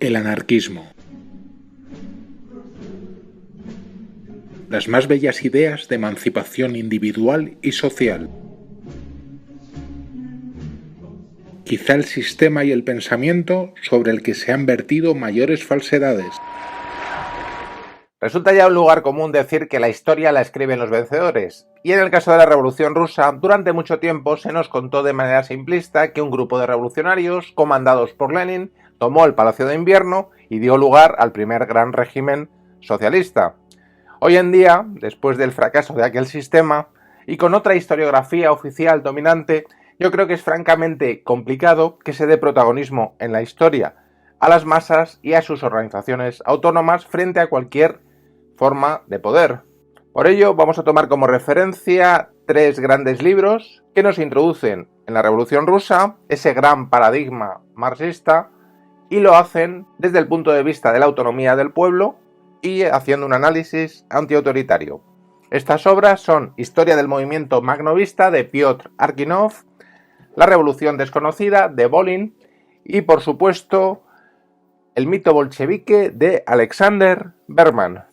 El anarquismo. Las más bellas ideas de emancipación individual y social. Quizá el sistema y el pensamiento sobre el que se han vertido mayores falsedades. Resulta ya un lugar común decir que la historia la escriben los vencedores, y en el caso de la Revolución Rusa, durante mucho tiempo se nos contó de manera simplista que un grupo de revolucionarios, comandados por Lenin, tomó el Palacio de Invierno y dio lugar al primer gran régimen socialista. Hoy en día, después del fracaso de aquel sistema, y con otra historiografía oficial dominante, yo creo que es francamente complicado que se dé protagonismo en la historia a las masas y a sus organizaciones autónomas frente a cualquier forma de poder. Por ello, vamos a tomar como referencia tres grandes libros que nos introducen en la Revolución Rusa, ese gran paradigma marxista, y lo hacen desde el punto de vista de la autonomía del pueblo y haciendo un análisis antiautoritario. Estas obras son Historia del movimiento magnovista de Piotr Arkinov, La revolución desconocida de Volin y, por supuesto, El mito bolchevique de Alexander Berman.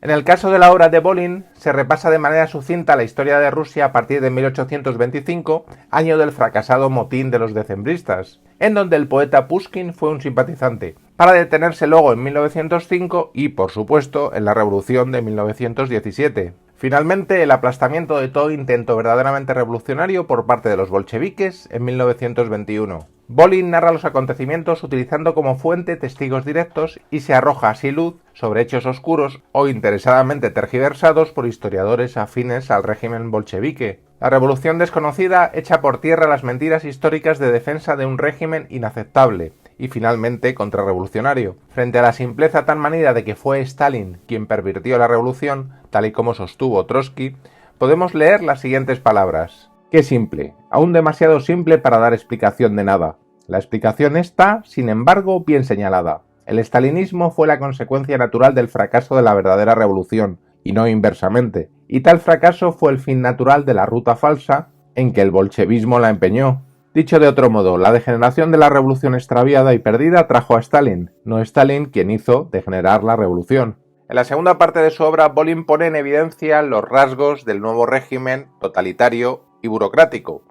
En el caso de la obra de Volin, se repasa de manera sucinta la historia de Rusia a partir de 1825, año del fracasado motín de los decembristas, en donde el poeta Pushkin fue un simpatizante, para detenerse luego en 1905 y, por supuesto, en la Revolución de 1917. Finalmente, el aplastamiento de todo intento verdaderamente revolucionario por parte de los bolcheviques en 1921. Volin narra los acontecimientos utilizando como fuente testigos directos y se arroja así luz sobre hechos oscuros o interesadamente tergiversados por historiadores afines al régimen bolchevique. La revolución desconocida echa por tierra las mentiras históricas de defensa de un régimen inaceptable y finalmente contrarrevolucionario. Frente a la simpleza tan manida de que fue Stalin quien pervirtió la revolución, tal y como sostuvo Trotsky, podemos leer las siguientes palabras. ¡Qué simple! Aún demasiado simple para dar explicación de nada. La explicación está, sin embargo, bien señalada. El estalinismo fue la consecuencia natural del fracaso de la verdadera revolución, y no inversamente, y tal fracaso fue el fin natural de la ruta falsa en que el bolchevismo la empeñó. Dicho de otro modo, la degeneración de la revolución extraviada y perdida trajo a Stalin, no Stalin quien hizo degenerar la revolución. En la segunda parte de su obra, Volin pone en evidencia los rasgos del nuevo régimen totalitario y burocrático,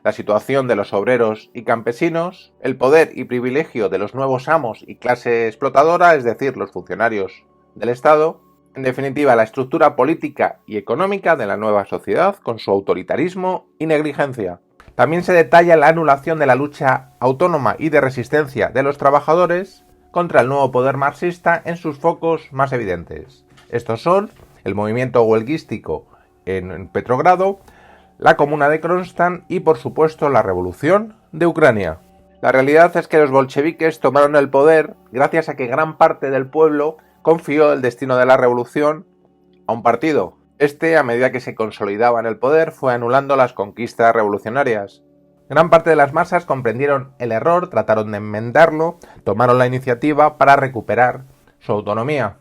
la situación de los obreros y campesinos, el poder y privilegio de los nuevos amos y clase explotadora, es decir, los funcionarios del Estado, en definitiva, la estructura política y económica de la nueva sociedad con su autoritarismo y negligencia. También se detalla la anulación de la lucha autónoma y de resistencia de los trabajadores contra el nuevo poder marxista en sus focos más evidentes. Estos son el movimiento huelguístico en Petrogrado, la Comuna de Kronstadt y, por supuesto, la Revolución de Ucrania. La realidad es que los bolcheviques tomaron el poder gracias a que gran parte del pueblo confió el destino de la revolución a un partido. Este, a medida que se consolidaba en el poder, fue anulando las conquistas revolucionarias. Gran parte de las masas comprendieron el error, trataron de enmendarlo, tomaron la iniciativa para recuperar su autonomía.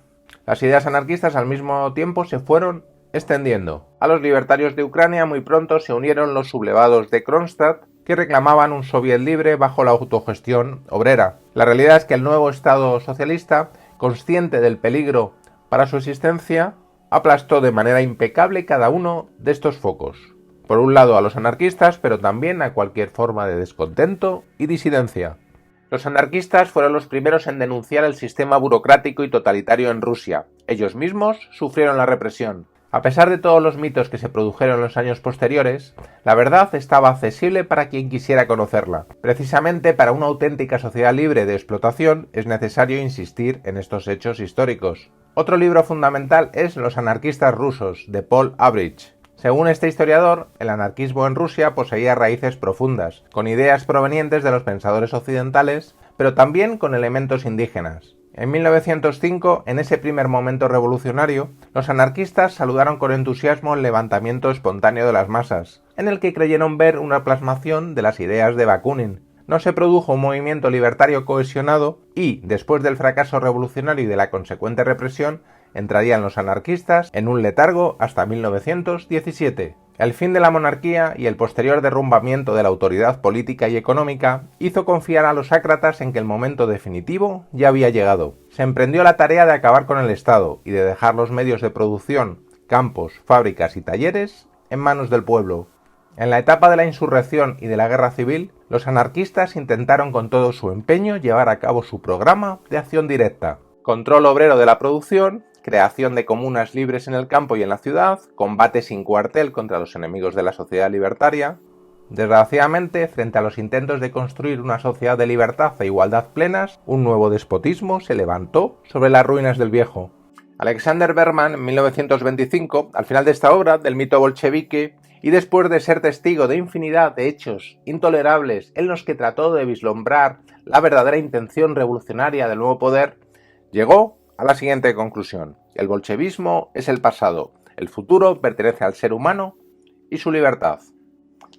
Las ideas anarquistas al mismo tiempo se fueron extendiendo. A los libertarios de Ucrania muy pronto se unieron los sublevados de Kronstadt que reclamaban un soviet libre bajo la autogestión obrera. La realidad es que el nuevo Estado socialista, consciente del peligro para su existencia, aplastó de manera impecable cada uno de estos focos. Por un lado a los anarquistas, pero también a cualquier forma de descontento y disidencia. Los anarquistas fueron los primeros en denunciar el sistema burocrático y totalitario en Rusia. Ellos mismos sufrieron la represión. A pesar de todos los mitos que se produjeron en los años posteriores, la verdad estaba accesible para quien quisiera conocerla. Precisamente para una auténtica sociedad libre de explotación es necesario insistir en estos hechos históricos. Otro libro fundamental es Los anarquistas rusos, de Paul Avrich. Según este historiador, el anarquismo en Rusia poseía raíces profundas, con ideas provenientes de los pensadores occidentales, pero también con elementos indígenas. En 1905, en ese primer momento revolucionario, los anarquistas saludaron con entusiasmo el levantamiento espontáneo de las masas, en el que creyeron ver una plasmación de las ideas de Bakunin. No se produjo un movimiento libertario cohesionado y, después del fracaso revolucionario y de la consecuente represión, entrarían los anarquistas en un letargo hasta 1917. El fin de la monarquía y el posterior derrumbamiento de la autoridad política y económica hizo confiar a los ácratas en que el momento definitivo ya había llegado. Se emprendió la tarea de acabar con el Estado y de dejar los medios de producción, campos, fábricas y talleres en manos del pueblo. En la etapa de la insurrección y de la guerra civil, los anarquistas intentaron con todo su empeño llevar a cabo su programa de acción directa: control obrero de la producción, creación de comunas libres en el campo y en la ciudad, combate sin cuartel contra los enemigos de la sociedad libertaria. Desgraciadamente, frente a los intentos de construir una sociedad de libertad e igualdad plenas, un nuevo despotismo se levantó sobre las ruinas del viejo. Alexander Berman, en 1925, al final de esta obra, del mito bolchevique, y después de ser testigo de infinidad de hechos intolerables en los que trató de vislumbrar la verdadera intención revolucionaria del nuevo poder, llegó a la siguiente conclusión: el bolchevismo es el pasado, el futuro pertenece al ser humano y su libertad.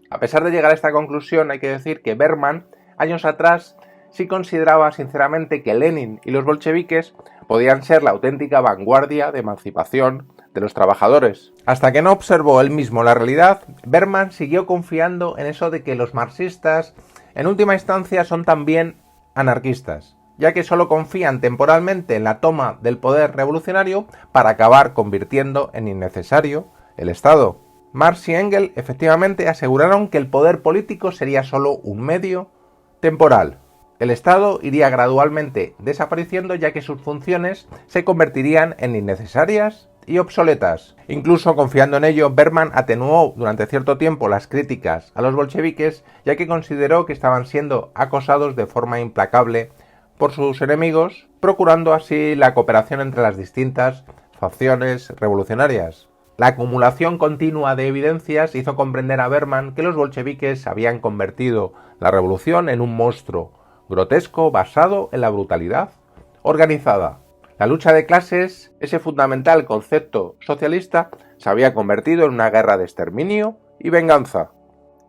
A pesar de llegar a esta conclusión, hay que decir que Berman, años atrás, sí consideraba sinceramente que Lenin y los bolcheviques podían ser la auténtica vanguardia de emancipación de los trabajadores. Hasta que no observó él mismo la realidad, Berman siguió confiando en eso de que los marxistas, en última instancia, son también anarquistas, ya que solo confían temporalmente en la toma del poder revolucionario para acabar convirtiendo en innecesario el Estado. Marx y Engels efectivamente aseguraron que el poder político sería solo un medio temporal. El Estado iría gradualmente desapareciendo, ya que sus funciones se convertirían en innecesarias y obsoletas. Incluso confiando en ello, Berman atenuó durante cierto tiempo las críticas a los bolcheviques, ya que consideró que estaban siendo acosados de forma implacable por sus enemigos, procurando así la cooperación entre las distintas facciones revolucionarias. La acumulación continua de evidencias hizo comprender a Berman que los bolcheviques habían convertido la revolución en un monstruo grotesco basado en la brutalidad organizada. La lucha de clases, ese fundamental concepto socialista, se había convertido en una guerra de exterminio y venganza.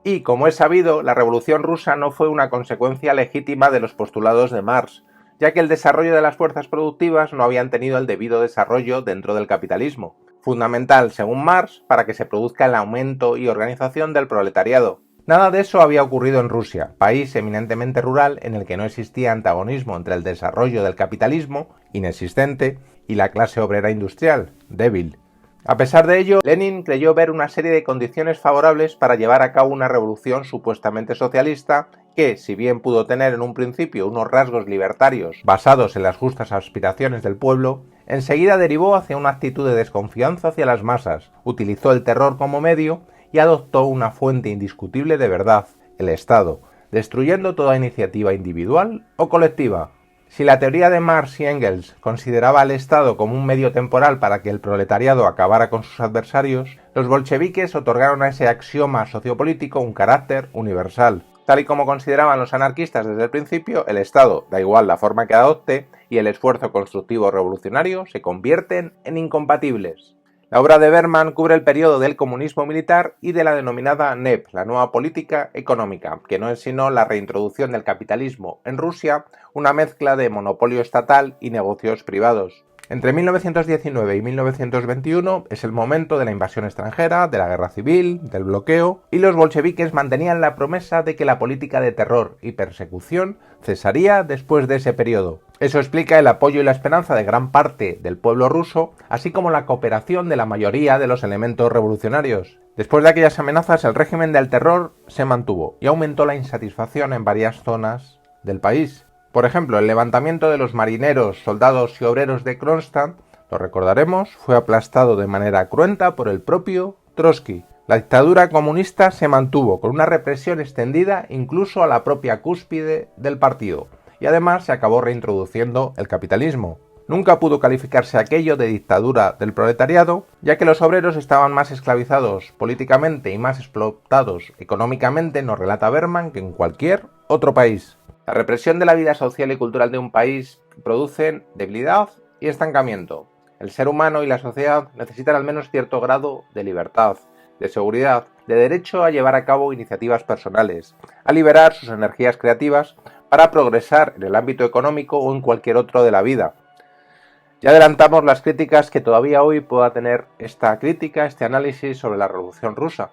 Y, como es sabido, la Revolución Rusa no fue una consecuencia legítima de los postulados de Marx, ya que el desarrollo de las fuerzas productivas no habían tenido el debido desarrollo dentro del capitalismo, fundamental, según Marx, para que se produzca el aumento y organización del proletariado. Nada de eso había ocurrido en Rusia, país eminentemente rural en el que no existía antagonismo entre el desarrollo del capitalismo, inexistente, y la clase obrera industrial, débil. A pesar de ello, Lenin creyó ver una serie de condiciones favorables para llevar a cabo una revolución supuestamente socialista que, si bien pudo tener en un principio unos rasgos libertarios basados en las justas aspiraciones del pueblo, enseguida derivó hacia una actitud de desconfianza hacia las masas, utilizó el terror como medio y adoptó una fuente indiscutible de verdad, el Estado, destruyendo toda iniciativa individual o colectiva. Si la teoría de Marx y Engels consideraba al Estado como un medio temporal para que el proletariado acabara con sus adversarios, los bolcheviques otorgaron a ese axioma sociopolítico un carácter universal. Tal y como consideraban los anarquistas desde el principio, el Estado, da igual la forma que adopte, y el esfuerzo constructivo revolucionario se convierten en incompatibles. La obra de Berman cubre el periodo del comunismo militar y de la denominada NEP, la nueva política económica, que no es sino la reintroducción del capitalismo en Rusia, una mezcla de monopolio estatal y negocios privados. Entre 1919 y 1921 es el momento de la invasión extranjera, de la guerra civil, del bloqueo, y los bolcheviques mantenían la promesa de que la política de terror y persecución cesaría después de ese periodo. Eso explica el apoyo y la esperanza de gran parte del pueblo ruso, así como la cooperación de la mayoría de los elementos revolucionarios. Después de aquellas amenazas, el régimen del terror se mantuvo y aumentó la insatisfacción en varias zonas del país. Por ejemplo, el levantamiento de los marineros, soldados y obreros de Kronstadt, lo recordaremos, fue aplastado de manera cruenta por el propio Trotsky. La dictadura comunista se mantuvo con una represión extendida incluso a la propia cúspide del partido, y además se acabó reintroduciendo el capitalismo. Nunca pudo calificarse aquello de dictadura del proletariado, ya que los obreros estaban más esclavizados políticamente y más explotados económicamente, nos relata Berman, que en cualquier otro país. La represión de la vida social y cultural de un país producen debilidad y estancamiento. El ser humano y la sociedad necesitan al menos cierto grado de libertad, de seguridad, de derecho a llevar a cabo iniciativas personales, a liberar sus energías creativas para progresar en el ámbito económico o en cualquier otro de la vida, Ya adelantamos las críticas que todavía hoy pueda tener esta crítica, este análisis sobre la Revolución Rusa.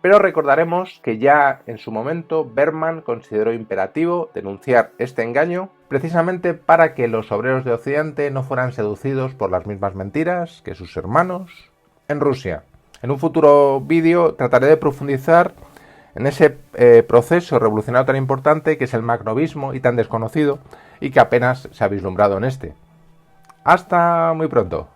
Pero recordaremos que ya en su momento Bergman consideró imperativo denunciar este engaño precisamente para que los obreros de Occidente no fueran seducidos por las mismas mentiras que sus hermanos en Rusia. En un futuro vídeo trataré de profundizar en ese proceso revolucionario tan importante que es el magnovismo y tan desconocido y que apenas se ha vislumbrado en este. Hasta muy pronto.